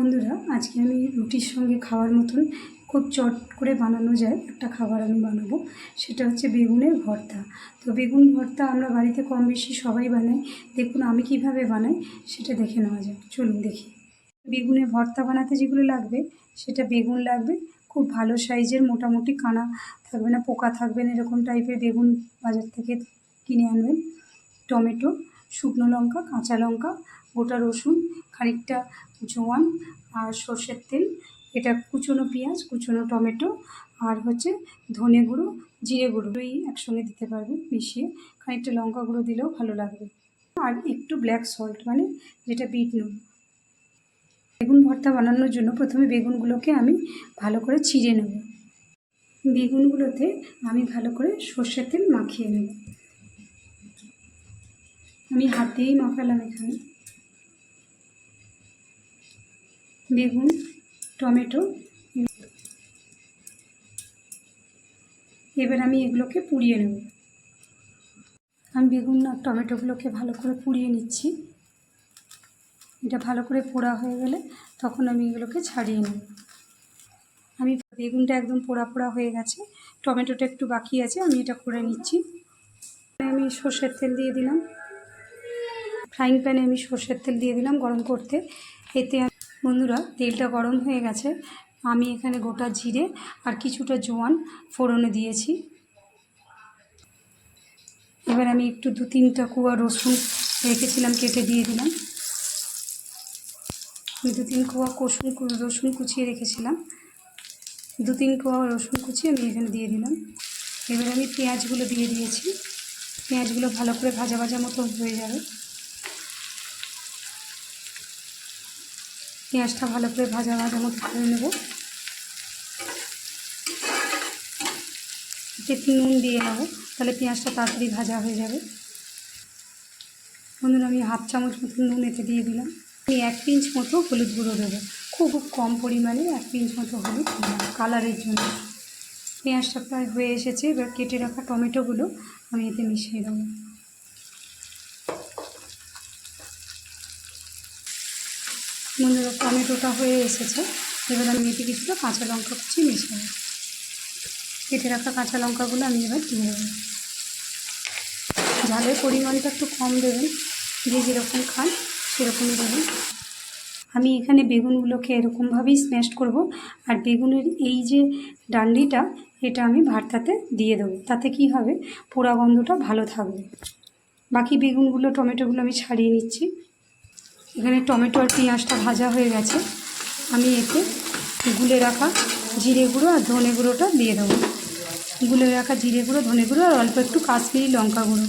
বন্ধুরা, আজকে আমি রুটির সঙ্গে খাওয়ার মতন খুব চট করে বানানো যায় একটা খাবার আমি বানাবো। সেটা হচ্ছে বেগুনের ভর্তা। তো বেগুন ভর্তা আমরা বাড়িতে কম বেশি সবাই বানাই। দেখুন আমি কিভাবে বানাই সেটা দেখে নেওয়া যাক। চলুন দেখি। বেগুনের ভর্তা বানাতে যেগুলো লাগবে, সেটা বেগুন লাগবে খুব ভালো সাইজের, মোটামুটি কানা থাকবে না, পোকা থাকবে না, এরকম টাইপের বেগুন বাজার থেকে কিনে আনবেন। টমেটো, শুকনো লঙ্কা, কাঁচা লঙ্কা, গোটা রসুন, খানিকটা জোয়ান আর সর্ষের তেল, এটা কুচনো পেঁয়াজ, কুচনো টমেটো, আর হচ্ছে ধনে গুঁড়ো, জিরে গুঁড়ো একসঙ্গে দিতে পারবেন মিশিয়ে। খানিকটা লঙ্কা গুঁড়ো দিলেও ভালো লাগবে, আর একটু ব্ল্যাক সল্ট মানে যেটা বিট নুন। বেগুন ভর্তা বানানোর জন্য প্রথমে বেগুনগুলোকে আমি ভালো করে ছিঁড়ে নেব। বেগুনগুলোতে আমি ভালো করে সর্ষের তেল মাখিয়ে নেব। আমি হাতেই মাখালাম এখানে। বেগুন, টমেটো, এবার আমি এগুলোকে পুড়িয়ে নেব। আমি বেগুন আর টমেটোগুলোকে ভালো করে পুড়িয়ে নিচ্ছি। এটা ভালো করে পোড়া হয়ে গেলে তখন আমি এগুলোকে ছাড়িয়ে নেব। আমি বেগুনটা একদম পোড়া পোড়া হয়ে গেছে, টমেটোটা একটু বাকি আছে, আমি এটা করে নিচ্ছি। আমি সর্ষের তেল দিয়ে দিলাম। ফ্রাইং প্যানে আমি সর্ষের তেল দিয়ে দিলাম গরম করতে। এতে বন্ধুরা, তেলটা গরম হয়ে গেছে, আমি এখানে গোটা জিরে আর কিছুটা জোয়ান ফোড়নে দিয়েছি। এবার আমি একটু 2-3টা কোয়া রসুন রেখেছিলাম কেটে দিয়ে দিলাম। আমি 2-3 কোয়া রসুন কুচিয়ে রেখেছিলাম, 2-3 কোয়া রসুন কুচি আমি এখানে দিয়ে দিলাম। এবার আমি পেঁয়াজগুলো দিয়ে দিয়েছি। পেঁয়াজগুলো ভালো করে ভাজা ভাজা মতো হয়ে যাবে। পেঁয়াজটা ভালো করে ভাজা ভাজা মতো করে নেব। একটু নুন দিয়ে নেবো, তাহলে পেঁয়াজটা তাড়াতাড়ি ভাজা হয়ে যাবে। বন্ধুরা, আমি 1/2 চামচ মতো নুন এতে দিয়ে দিলাম। আমি 1 পিঞ্চ মতো হলুদ গুঁড়ো দেবো, খুব কম পরিমাণে 1 পিঞ্চ মতো হলুদ দিলাম কালারের জন্য। পেঁয়াজটা প্রায় হয়ে এসেছে, এবার কেটে রাখা টমেটোগুলো আমি এতে মিশিয়ে দেবো। বন্ধুরা, টমেটোটা হয়ে এসেছে, এবার আমি এতে কিছুটা কাঁচা লঙ্কা কুচি মিশাবো। কেটে রাখা কাঁচা লঙ্কাগুলো আমি এবার দিয়ে দেবো। ঝালের পরিমাণটা একটু কম দেবেন, যে যেরকম খান সেরকমই দেবেন। আমি এখানে বেগুনগুলোকে এরকমভাবেই স্ম্যাশ করব, আর বেগুনের এই যে ডান্ডিটা, এটা আমি ভর্তাতে দিয়ে দেবো। তাতে কি হবে, পোড়া গন্ধটা ভালো থাকবে। বাকি বেগুনগুলো, টমেটোগুলো আমি ছাড়িয়ে নিচ্ছি। এখানে টমেটো আর পেঁয়াজটা ভাজা হয়ে গেছে, আমি এতে গুলে রাখা জিরে গুঁড়ো আর ধনে গুঁড়োটা দিয়ে দেবো। গুলে রাখা জিরে গুঁড়ো, ধনে গুঁড়ো আর অল্প একটু কাশ্মীরি লঙ্কা গুঁড়ো।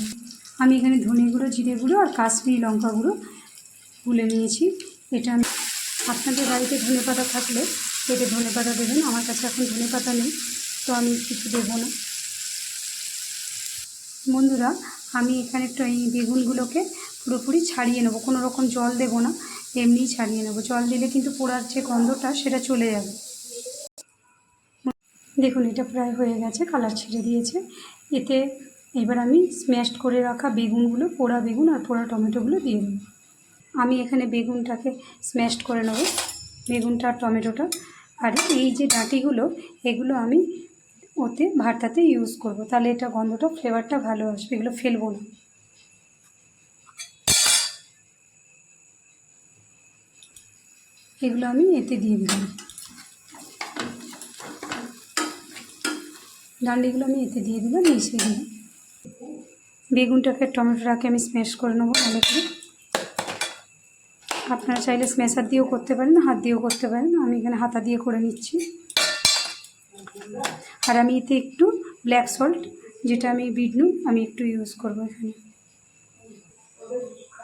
আমি এখানে ধনে গুঁড়ো, জিরে গুঁড়ো আর কাশ্মীরি লঙ্কা গুঁড়ো গুলে নিয়েছি। এটা আমি, আপনাদের বাড়িতে ধনেপাতা থাকলে এতে ধনেপাতা দেবেন, আমার কাছে এখন ধনেপাতা নেই, তো আমি কিছু দেবো না। বন্ধুরা, আমি এখানে একটু এই বেগুনগুলোকে পুরোপুরি ছাড়িয়ে নেবো, কোনো রকম জল দেবো না, এমনিই ছাড়িয়ে নেবো। জল দিলে কিন্তু পোড়ার যে গন্ধটা সেটা চলে যাবে। দেখুন, এটা প্রায় হয়ে গেছে, কালার ছেড়ে দিয়েছে। এতে এবার আমি স্ম্যাশ করে রাখা বেগুনগুলো, পোড়া বেগুন আর পোড়া টমেটোগুলো দিয়ে দেবো। আমি এখানে বেগুনটাকে স্ম্যাশ করে নেব, বেগুনটা আর টমেটোটা। আর এই যে ডাঁটিগুলো, এগুলো আমি ওতে ভর্তাতে ইউজ করব, তাহলে এটা গন্ধটা, ফ্লেভারটা ভালো আসবে। এগুলো ফেলবো না। এগুলো আমি এতে দিয়ে দিলাম, ডান্ডিগুলো আমি এতে দিয়ে দিলাম, মিশিয়ে দিলাম। বেগুনটাকে, টমেটোটাকে আমি স্ম্যাশ করে নেবো ভালো করে। আপনারা চাইলে স্ম্যাশার দিয়েও করতে পারেন, হাত দিয়েও করতে পারেন, আমি এখানে হাতা দিয়ে করে নিচ্ছি। আর আমি এতে একটু ব্ল্যাক সল্ট, যেটা আমি বিট নুন, আমি একটু ইউজ করব এখানে।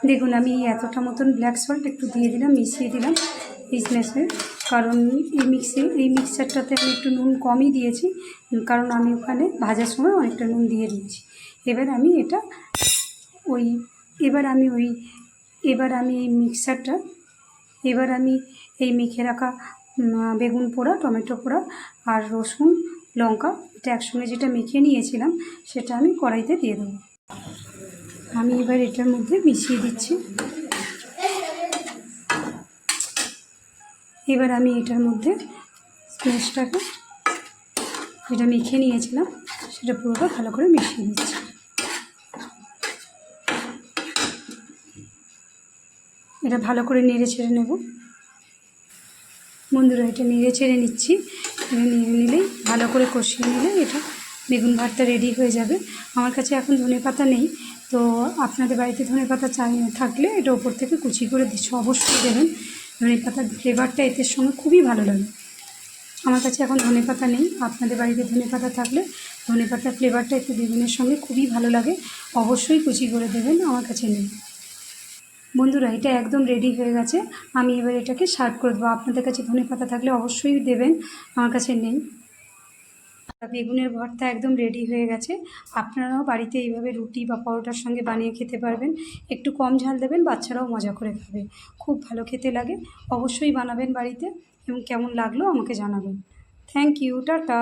দেখুন, আমি এতটা মতন ব্ল্যাক সল্ট একটু দিয়ে দিলাম, মিশিয়ে দিলাম এই স্ম্যাশে। কারণ এই মিক্সচারটাতে আমি একটু নুন কমই দিয়েছি, কারণ আমি ওখানে ভাজার সময় অনেকটা নুন দিয়ে দিয়েছি। এবার আমি এই মিক্সচারটা, এবার আমি এই মেখে রাখা বেগুন পোড়া, টমেটো পোড়া আর রসুন, লঙ্কা, এটা একসঙ্গে যেটা মেখে নিয়েছিলাম, সেটা আমি কড়াইতে দিয়ে দেবো। আমি এবার এটার মধ্যে মিশিয়ে দিচ্ছি। এবার আমি এটার মধ্যে স্ম্যাশটাকে যেটা মেখে নিয়েছিলাম সেটা পুরোটা ভালো করে মিশিয়ে দিচ্ছি। এটা ভালো করে নেড়ে ছেড়ে নেব। বন্ধুরা এটা নেড়ে ছেড়ে নিচ্ছি। এটা নেড়ে নিলেই ভালো করে কষিয়ে নিলে এটা বেগুন ভর্তা রেডি হয়ে যাবে। আমার কাছে এখন ধনেপাতা নেই, তো আপনাদের বাড়িতে ধনেপাতা থাকলে এটা ওপর থেকে কুচি করে দিচ্ছি, অবশ্যই দেবেন। ধনেপাতার ফ্লেভারটা এর সঙ্গে খুবই ভালো লাগে। আমার কাছে এখন ধনেপাতা নেই, আপনাদের বাড়িতে ধনেপাতা থাকলে ধনেপাতার ফ্লেভারটা একটু বেগুনের সঙ্গে খুবই ভালো লাগে, অবশ্যই কুচি করে দেবেন। আমার কাছে নেই। বন্ধুরা এটা একদম রেডি হয়ে গেছে। আমি এবার এটাকে সার্ভ করে দেবো। আপনাদের কাছে ধনেপাতা থাকলে অবশ্যই দেবেন, আমার কাছে নেই। বেগুনের ভর্তা একদম রেডি হয়ে গেছে। আপনারাও বাড়িতে এইভাবে রুটি বা পরোটার সঙ্গে বানিয়ে খেতে পারবেন। একটু কম ঝাল দেবেন, বাচ্চারাও মজা করে খাবে, খুব ভালো খেতে লাগে। অবশ্যই বানাবেন বাড়িতে এবং কেমন লাগলো আমাকে জানাবেন। Thank you, tata.